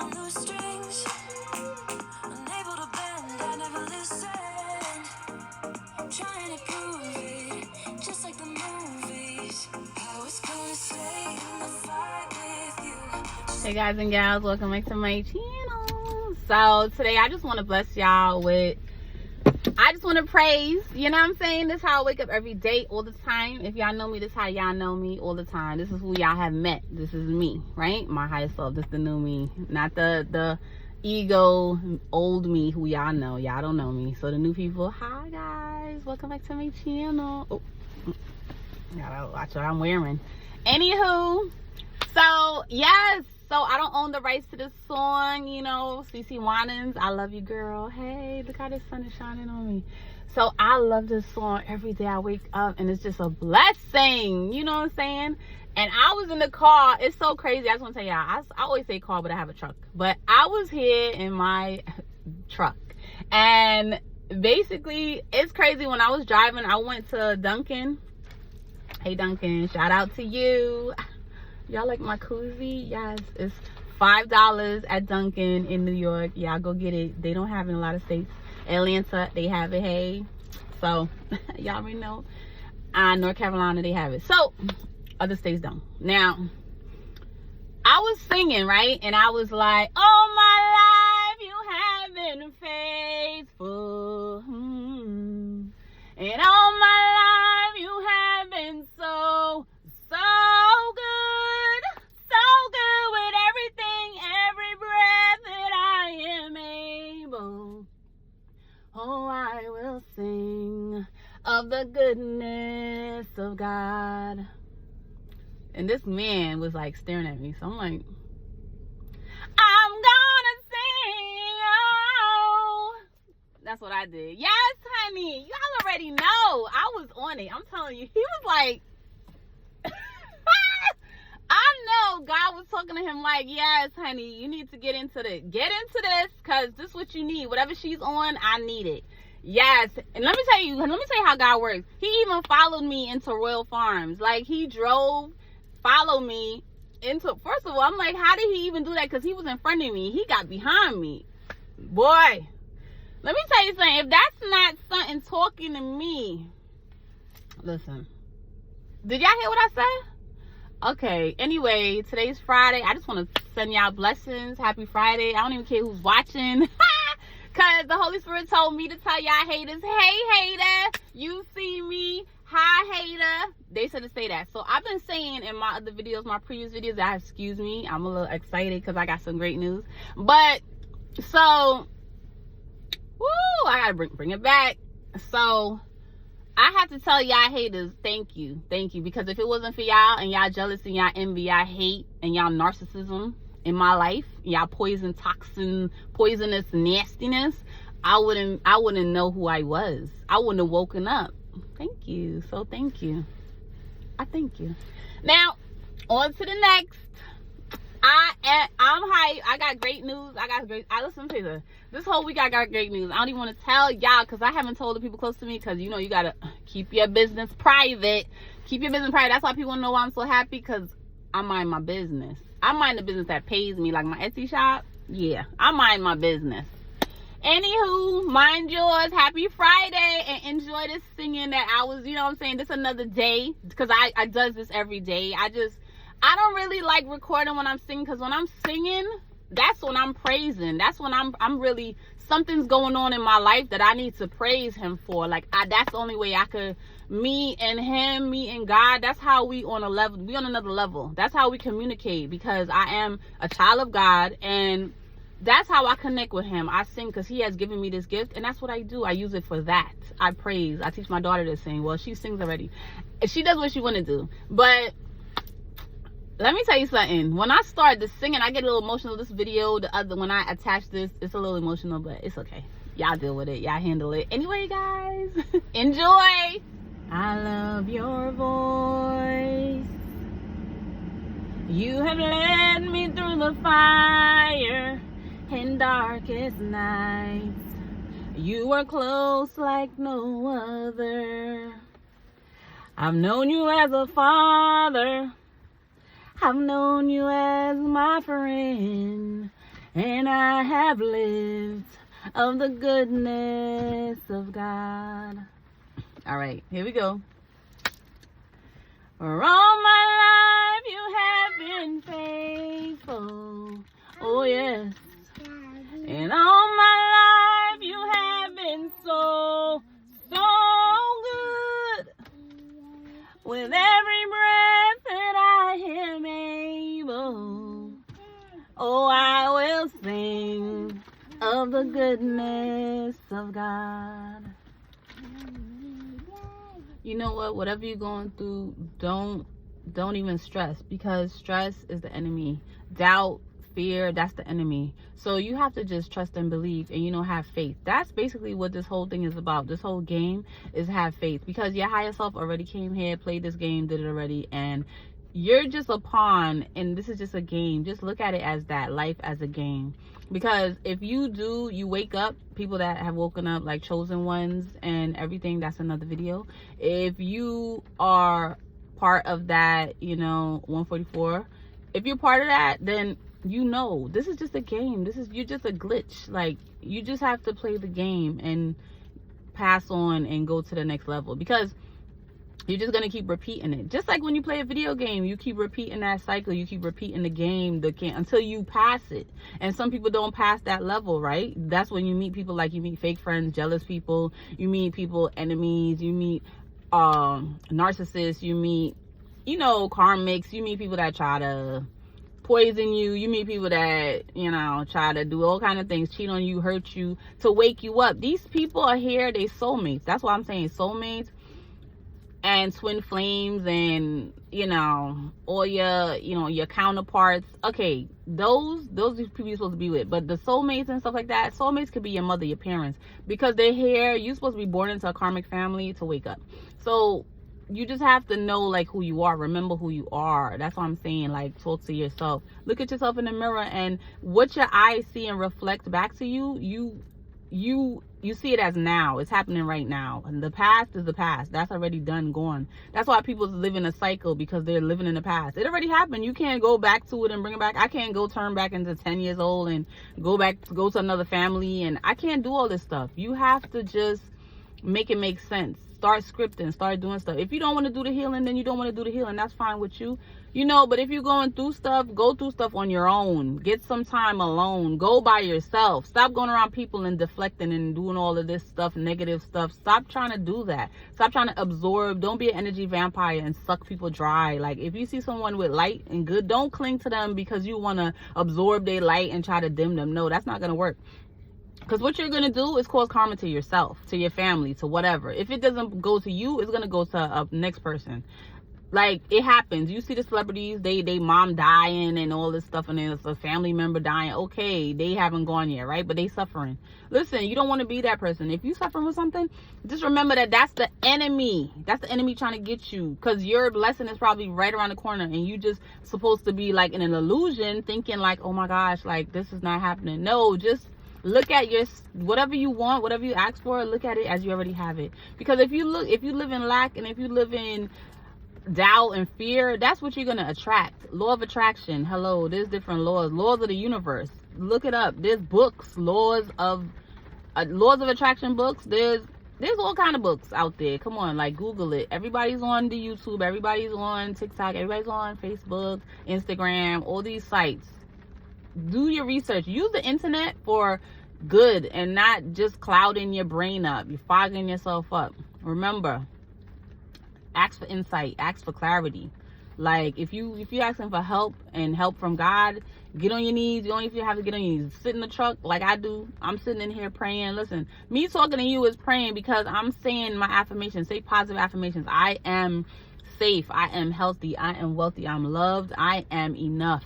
on those strings, unable to bend, I never listened. Trying to prove it, just like the movies. I was gonna stay in the fight with you. Hey guys and gals, welcome back to my channel. So today I just want to bless y'all with, I just want to praise, you know what I'm saying? This is how I wake up every day, all the time. If y'all know me, this is how y'all know me all the time. This is who y'all have met. This is me, right? My highest self. This is the new me, not the ego old me who y'all know. Y'all don't know me. So the new people, hi guys, welcome back to my channel. Oh, y'all watch what I'm wearing. Anywho, so yes, so I don't own the rights to this song, you know. CC Winans, I love you, girl. Hey, look how the sun is shining on me. So I love this song. Every day I wake up and it's just a blessing, you know what I'm saying? And I was in the car. It's so crazy. I just want to tell y'all, I always say car, but I have a truck. But I was here in my truck, and basically it's crazy. When I was driving, I went to Dunkin'. Hey Dunkin', shout out to you. Y'all like my koozie? Yes, it's $5 at Dunkin' in New York. Y'all go get it. They don't have it in a lot of states. Atlanta, they have it. Hey, so y'all already know. North Carolina, they have it. So other states don't. Now, I was singing, right? And I was like, all my life you have been faithful. And all my life you have been so good. So good with everything, every breath that I am able. Oh, I will sing of the goodness of God. And this man was like staring at me. So I'm like, I'm gonna sing. Oh. That's what I did. Yes, honey. Y'all already know. I was on it. I'm telling you. He was like, I know God was talking to him like, yes, honey, you need to get into this. Get into this, because this is what you need. Whatever she's on, I need it. Yes. And let me tell you how God works. He even followed me into Royal Farms. Like, he drove, followed me into, first of all, I'm like, how did he even do that? Because he was in front of me. He got behind me. Boy, let me tell you something. If that's not something talking to me, listen. Did y'all hear what I said? Okay, anyway, today's Friday. I just want to send y'all blessings. Happy Friday. I don't even care who's watching. Because the Holy Spirit told me to tell y'all haters, hey, hater, you see me. Hi, hater. They said to say that. So I've been saying in my other videos, my previous videos, that, excuse me, I'm a little excited because I got some great news. But, so, woo, I got to bring it back. So, I have to tell y'all haters, thank you, because if it wasn't for y'all and y'all jealous and y'all envy, y'all hate, and y'all narcissism in my life, y'all poisonous nastiness, I wouldn't know who I was. I wouldn't have woken up. Thank you. So thank you. I thank you. Now, on to the next. I'm hyped. I got great news. Listen to this. This whole week I got great news. I don't even want to tell y'all because I haven't told the people close to me, because you know you gotta keep your business private. Keep your business private. That's why people know why I'm so happy, because I mind my business. I mind the business that pays me, like my Etsy shop. Yeah, I mind my business. Anywho, mind yours. Happy Friday, and enjoy this singing that I was, you know what I'm saying, this another day, because I does this every day. I don't really like recording when I'm singing, because when I'm singing, that's when I'm praising. That's when I'm really, something's going on in my life that I need to praise him for. Like, that's the only way I could, me and him, me and God, that's how we on a level, we on another level. That's how we communicate, because I am a child of God, and that's how I connect with him. I sing because he has given me this gift, and that's what I do. I use it for that. I praise. I teach my daughter to sing. Well, she sings already. She does what she want to do. But let me tell you something. When I start this singing, I get a little emotional. This video, when I attach this, it's a little emotional, but it's okay. Y'all deal with it. Y'all handle it. Anyway, guys, enjoy. I love your voice. You have led me through the fire and darkest nights. You are close like no other. I've known you as a father. I've known you as my friend. and I have lived of the goodness of God. All right, here we go. For all my life you have been faithful. Oh yes. And all my life you have been so, so good. With every breath that I am able, oh, I will sing of the goodness of God. You know what? Whatever you're going through, don't even stress, because stress is the enemy. Doubt, fear, that's the enemy. So you have to just trust and believe, and have faith. That's basically what this whole thing is about. This whole game is have faith, because your higher self already came here, played this game, did it already, and you're just a pawn, and this is just a game. Just look at it as that, life as a game. Because if you wake up, people that have woken up, like chosen ones and everything, that's another video. If you are part of that, 144, if you're part of that, then this is just a game. You're just a glitch. Like, you just have to play the game and pass on and go to the next level, because you're just going to keep repeating it. Just like when you play a video game, you keep repeating that cycle. You keep repeating the game until you pass it. And some people don't pass that level, right? That's when you meet people, like you meet fake friends, jealous people. You meet people, enemies. You meet narcissists. You meet, karmics. You meet people that try to poison you. You meet people that, try to do all kind of things, cheat on you, hurt you, to wake you up. These people are here. They soulmates. That's why I'm saying soulmates and twin flames, and all your counterparts. Okay, those people you're supposed to be with. But the soulmates and stuff like that, soulmates could be your mother, your parents, because they're here. You're supposed to be born into a karmic family to wake up. So you just have to know, like, who you are. Remember who you are. That's what I'm saying. Like, talk to yourself. Look at yourself in the mirror, and what your eyes see and reflect back to you, you see it as now. It's happening right now. And the past is the past. That's already done, gone. That's why people live in a cycle, because they're living in the past. It already happened. You can't go back to it and bring it back. I can't turn back into 10 years old and go to another family, and I can't do all this stuff. You have to just make it make sense. Start scripting, start doing stuff. If you don't want to do the healing, then you don't want to do the healing. That's fine with you. But if you're going through stuff, go through stuff on your own. Get some time alone. Go by yourself. Stop going around people and deflecting and doing all of this stuff, negative stuff. Stop trying to do that. Stop trying to absorb. Don't be an energy vampire and suck people dry. Like, if you see someone with light and good, don't cling to them because you want to absorb their light and try to dim them. No, that's not going to work. Because what you're going to do is cause karma to yourself, to your family, to whatever. If it doesn't go to you, it's going to go to a next person. Like, it happens. You see the celebrities, they mom dying and all this stuff, and then it's a family member dying. Okay, they haven't gone yet, right? But they suffering. Listen, you don't want to be that person. If you suffering with something, just remember that that's the enemy. That's the enemy trying to get you, because your blessing is probably right around the corner, and you just supposed to be like in an illusion, thinking like, oh my gosh, like this is not happening. No, just look at whatever you want, whatever you ask for, look at it as you already have it. Because if you live in lack, and if you live in doubt and fear, that's what you're going to attract. Law of attraction. Hello, there's different laws of the universe. Look it up. There's books, laws of attraction books. There's all kind of books out there. Come on, like, Google it. Everybody's on the YouTube, everybody's on TikTok, everybody's on Facebook, Instagram, all these sites. Do your research. Use the internet for good and not just clouding your brain up. You're fogging yourself up. Remember, ask for insight, ask for clarity. Like, if you're asking for help and help from God, get on your knees. You don't even have to get on your knees. Sit in the truck like I do. I'm sitting in here praying. Listen, me talking to you is praying, because I'm saying my affirmations. Say positive affirmations. I am safe. I am healthy. I am wealthy. I'm loved. I am enough.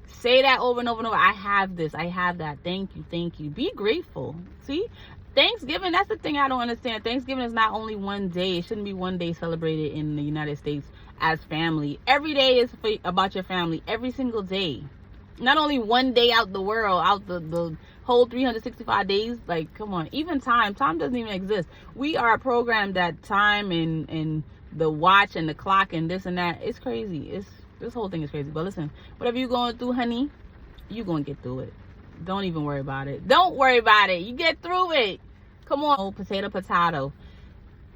Say that over and over and over. I have this. I have that. Thank you. Thank you. Be grateful. See? Thanksgiving, that's the thing I don't understand. Thanksgiving is not only one day. It shouldn't be one day celebrated in the United States as family. Every day is about your family. Every single day. Not only one day out the world, out the whole 365 days. Like, come on. Even time doesn't even exist. We are programmed that time and the watch and the clock and this and that. It's crazy. This whole thing is crazy. But listen, whatever you're going through, honey, you're going to get through it. Don't even worry about it. Don't worry about it. You get through it. Come on. Oh, potato.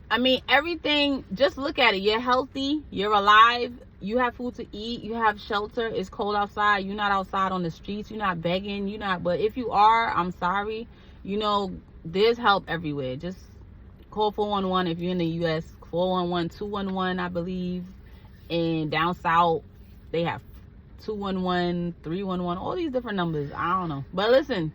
I mean, everything, just look at it. You're healthy. You're alive. You have food to eat. You have shelter. It's cold outside. You're not outside on the streets. You're not begging. You're not, but if you are, I'm sorry. You know, there's help everywhere. Just call 411 if you're in the U.S. 411, 211, I believe. And down south, they have 211, 311, all these different numbers. I don't know. But listen,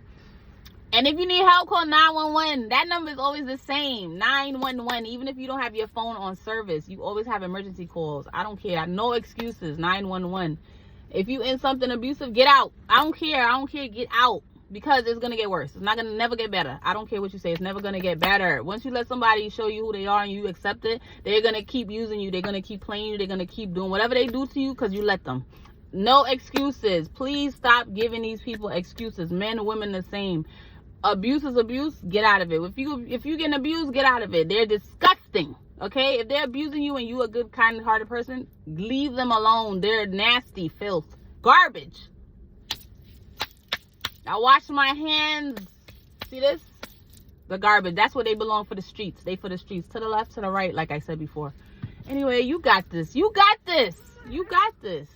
and if you need help, call 911. That number is always the same, 911. Even if you don't have your phone on service, you always have emergency calls. I don't care. No excuses, 911. If you in something abusive, get out. I don't care. Get out. Because it's going to get worse. It's not going to never get better. I don't care what you say. It's never going to get better. Once you let somebody show you who they are and you accept it, they're going to keep using you. They're going to keep playing you. They're going to keep doing whatever they do to you because you let them. No excuses. Please stop giving these people excuses. Men and women the same. Abuse is abuse. Get out of it. If you getting abused, get out of it. They're disgusting. Okay? If they're abusing you and you a good, kind-hearted person, leave them alone. They're nasty filth. Garbage. I wash my hands. See this? The garbage. That's where they belong, for the streets. They for the streets. To the left, to the right, like I said before. Anyway, you got this. You got this. You got this.